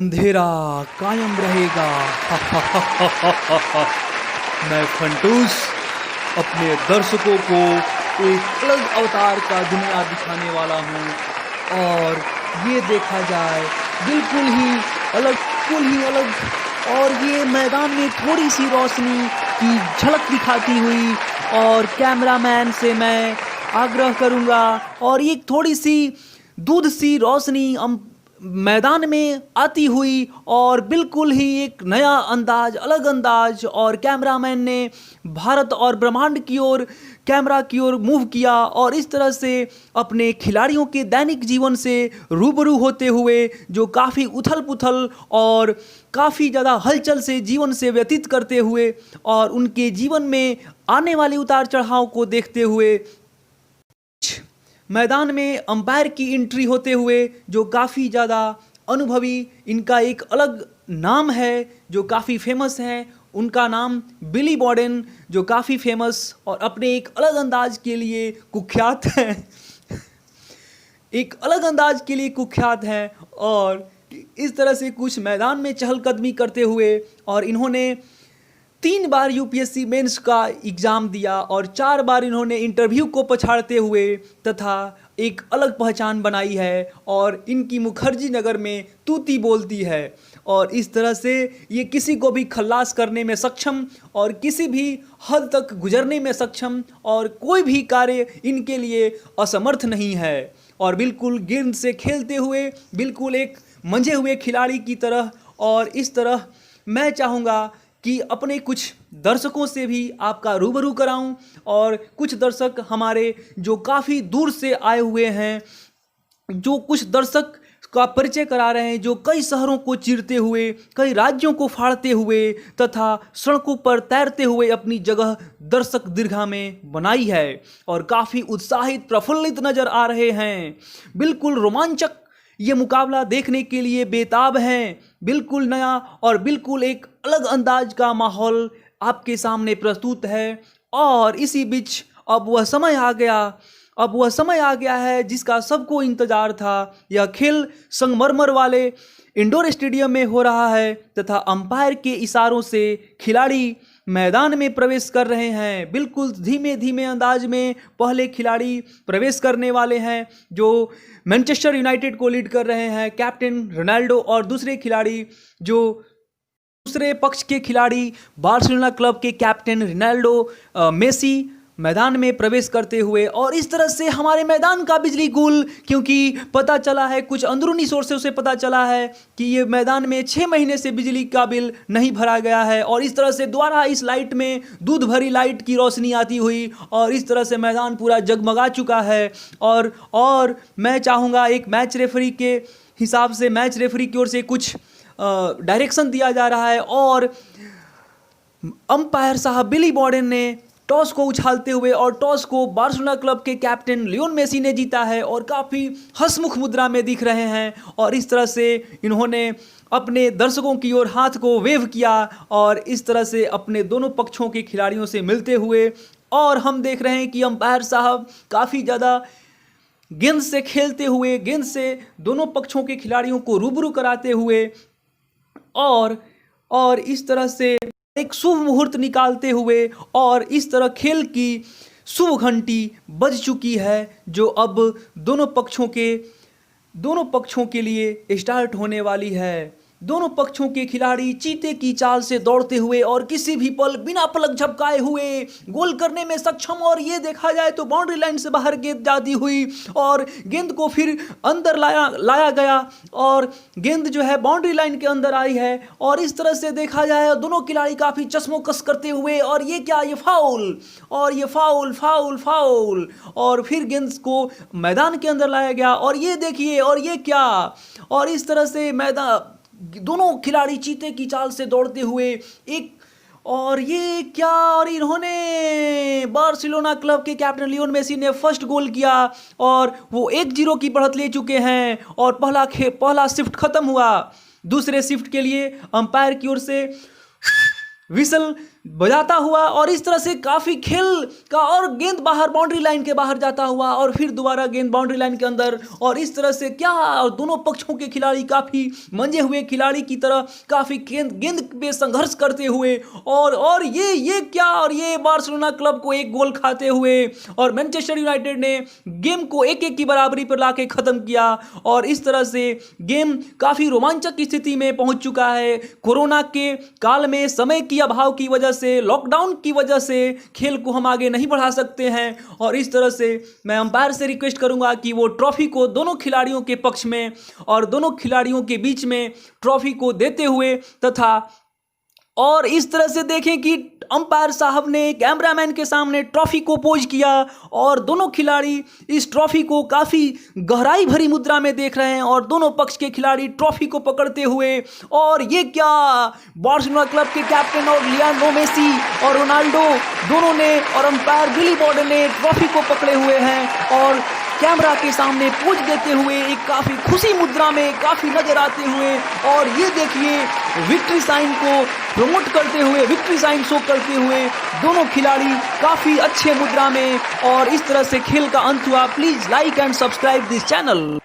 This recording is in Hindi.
अंधेरा कायम रहेगा। मैं फंटूस अपने दर्शकों को एक अलग अवतार का दुनिया दिखाने वाला हूँ और ये देखा जाए बिल्कुल ही अलग। और ये मैदान में थोड़ी सी रोशनी की झलक दिखाती हुई और कैमरामैन से मैं आग्रह करूँगा और ये थोड़ी सी दूध सी रोशनी मैदान में आती हुई और बिल्कुल ही एक नया अंदाज, अलग अंदाज। और कैमरामैन ने भारत और ब्रह्मांड की ओर कैमरा की ओर मूव किया और इस तरह से अपने खिलाड़ियों के दैनिक जीवन से रूबरू होते हुए जो काफ़ी उथल पुथल और काफ़ी ज़्यादा हलचल से जीवन से व्यतीत करते हुए और उनके जीवन में आने वाले उतार चढ़ाव को देखते हुए मैदान में अंपायर की एंट्री होते हुए जो काफ़ी ज़्यादा अनुभवी, इनका एक अलग नाम है जो काफ़ी फेमस है। उनका नाम बिली बॉडेन, जो काफ़ी फेमस और अपने एक अलग अंदाज के लिए कुख्यात हैं एक अलग अंदाज के लिए कुख्यात हैं। और इस तरह से कुछ मैदान में चहलकदमी करते हुए और इन्होंने 3 बार यूपीएससी मेंस का एग्ज़ाम दिया और 4 बार इन्होंने इंटरव्यू को पछाड़ते हुए तथा एक अलग पहचान बनाई है और इनकी मुखर्जी नगर में तूती बोलती है। और इस तरह से ये किसी को भी खल्लास करने में सक्षम और किसी भी हद तक गुजरने में सक्षम और कोई भी कार्य इनके लिए असमर्थ नहीं है। और बिल्कुल गेंद से खेलते हुए बिल्कुल एक मंझे हुए खिलाड़ी की तरह। और इस तरह मैं चाहूँगा कि अपने कुछ दर्शकों से भी आपका रूबरू कराऊं और कुछ दर्शक हमारे जो काफ़ी दूर से आए हुए हैं, जो कुछ दर्शक का परिचय करा रहे हैं, जो कई शहरों को चीरते हुए, कई राज्यों को फाड़ते हुए तथा सड़कों पर तैरते हुए अपनी जगह दर्शक दीर्घा में बनाई है और काफ़ी उत्साहित प्रफुल्लित नज़र आ रहे हैं। बिल्कुल रोमांचक ये मुकाबला देखने के लिए बेताब हैं। बिल्कुल नया और बिल्कुल एक अलग अंदाज का माहौल आपके सामने प्रस्तुत है। और इसी बीच अब वह समय आ गया है जिसका सबको इंतज़ार था। यह खेल संगमरमर वाले इंडोर स्टेडियम में हो रहा है तथा अंपायर के इशारों से खिलाड़ी मैदान में प्रवेश कर रहे हैं। बिल्कुल धीमे धीमे अंदाज में पहले खिलाड़ी प्रवेश करने वाले हैं जो मैनचेस्टर यूनाइटेड को लीड कर रहे हैं, कैप्टन रोनाल्डो। और दूसरे खिलाड़ी जो दूसरे पक्ष के खिलाड़ी बार्सिलोना क्लब के कैप्टन रोनाल्डो मेसी मैदान में प्रवेश करते हुए। और इस तरह से हमारे मैदान का बिजली गुल, क्योंकि पता चला है, कुछ अंदरूनी सोर्सें से पता चला है कि ये मैदान में 6 महीने से बिजली का बिल नहीं भरा गया है। और इस तरह से दोबारा इस लाइट में दूध भरी लाइट की रोशनी आती हुई और इस तरह से मैदान पूरा जगमगा चुका है। और मैं चाहूँगा एक मैच रेफरी के हिसाब से, मैच रेफरी की ओर से कुछ डायरेक्शन दिया जा रहा है और अंपायर साहब बिली बॉडेन ने टॉस को उछालते हुए और टॉस को बार्सिलोना क्लब के कैप्टन लियोन मेसी ने जीता है और काफ़ी हंसमुख मुद्रा में दिख रहे हैं। और इस तरह से इन्होंने अपने दर्शकों की ओर हाथ को वेव किया और इस तरह से अपने दोनों पक्षों के खिलाड़ियों से मिलते हुए। और हम देख रहे हैं कि अंपायर साहब काफ़ी ज़्यादा गेंद से खेलते हुए, गेंद से दोनों पक्षों के खिलाड़ियों को रूबरू कराते हुए और इस तरह से एक शुभ मुहूर्त निकालते हुए और इस तरह खेल की शुभ घंटी बज चुकी है जो अब दोनों पक्षों के लिए स्टार्ट होने वाली है। दोनों पक्षों के खिलाड़ी चीते की चाल से दौड़ते हुए और किसी भी पल बिना पलक झपकाए हुए गोल करने में सक्षम। और ये देखा जाए तो बाउंड्री लाइन से बाहर गेंद जाती हुई और गेंद को फिर अंदर लाया गया और गेंद जो है बाउंड्री लाइन के अंदर आई है। और इस तरह से देखा जाए दोनों खिलाड़ी काफ़ी चश्मोकस करते हुए और ये क्या, ये फाउल और ये फाउल और फिर गेंद को मैदान के अंदर लाया गया और ये देखिए और ये क्या। और इस तरह से मैदान दोनों खिलाड़ी चीते की चाल से दौड़ते हुए और ये क्या, और इन्होंने बार्सिलोना क्लब के कैप्टन लियोन मेसी ने फर्स्ट गोल किया और वो 1-0 की बढ़त ले चुके हैं। और पहला शिफ्ट खत्म हुआ। दूसरे शिफ्ट के लिए अंपायर की ओर से विसल बजाता हुआ और इस तरह से काफ़ी खेल का, और गेंद बाहर बाउंड्री लाइन के बाहर जाता हुआ और फिर दोबारा गेंद बाउंड्री लाइन के अंदर, और इस तरह से क्या, और दोनों पक्षों के खिलाड़ी काफ़ी मंजे हुए खिलाड़ी की तरह काफ़ी गेंद पे संघर्ष करते हुए, और ये क्या, और ये बार्सिलोना क्लब को एक गोल खाते हुए, और मैनचेस्टर यूनाइटेड ने गेम को 1-1 की बराबरी पर लाके ख़त्म किया। और इस तरह से गेम काफ़ी रोमांचक की स्थिति में पहुंच चुका है। कोरोना के काल में समय की अभाव की वजह से, लॉकडाउन की वजह से खेल को हम आगे नहीं बढ़ा सकते हैं, और इस तरह से मैं अंपायर से रिक्वेस्ट करूंगा कि वो ट्रॉफी को दोनों खिलाड़ियों के पक्ष में और दोनों खिलाड़ियों के बीच में ट्रॉफी को देते हुए, तथा और इस तरह से देखें कि अंपायर साहब ने कैमरामैन के सामने ट्रॉफी को पोज किया और दोनों खिलाड़ी इस ट्रॉफी को काफ़ी गहराई भरी मुद्रा में देख रहे हैं, और दोनों पक्ष के खिलाड़ी ट्रॉफी को पकड़ते हुए, और ये क्या, बार्सिलोना क्लब के कैप्टन और लियोनेल मेसी और रोनाल्डो दोनों ने और अंपायर बिली बॉर्डन ने ट्रॉफी को पकड़े हुए हैं, और कैमरा के सामने पोज देते हुए एक काफ़ी खुशी मुद्रा में काफ़ी नजर आते हुए, और ये देखिए विक्ट्री साइन को प्रमोट करते हुए, विक्ट्री साइन शो करते हुए दोनों खिलाड़ी काफ़ी अच्छे मुद्रा में, और इस तरह से खेल का अंत हुआ। Please like and subscribe this channel.